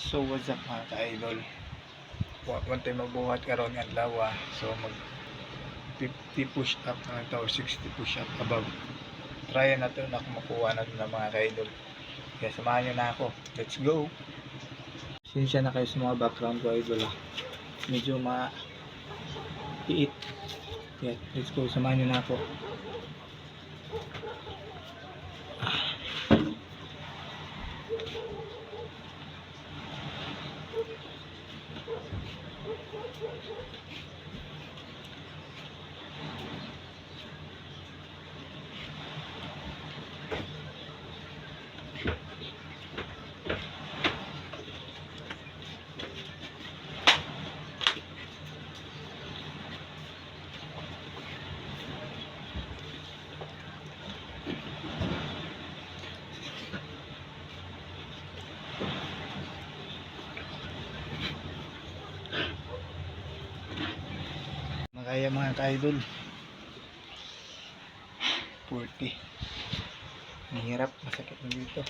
So what's up mga ka-idol? One time magbuhat karon nga adlaw. So mag 50 push up na ito or 60 push up above. Try na ito na kumukuha na ito ng mga ka-idol. Kaya samahan nyo na ako. Let's go! Sinsya na kayo sa mga background ko idol Medyo ma-iit. Yeah, let's go. Samahan nyo na ako. Kaya mga ka-idol 40 mahirap, masakit na dito.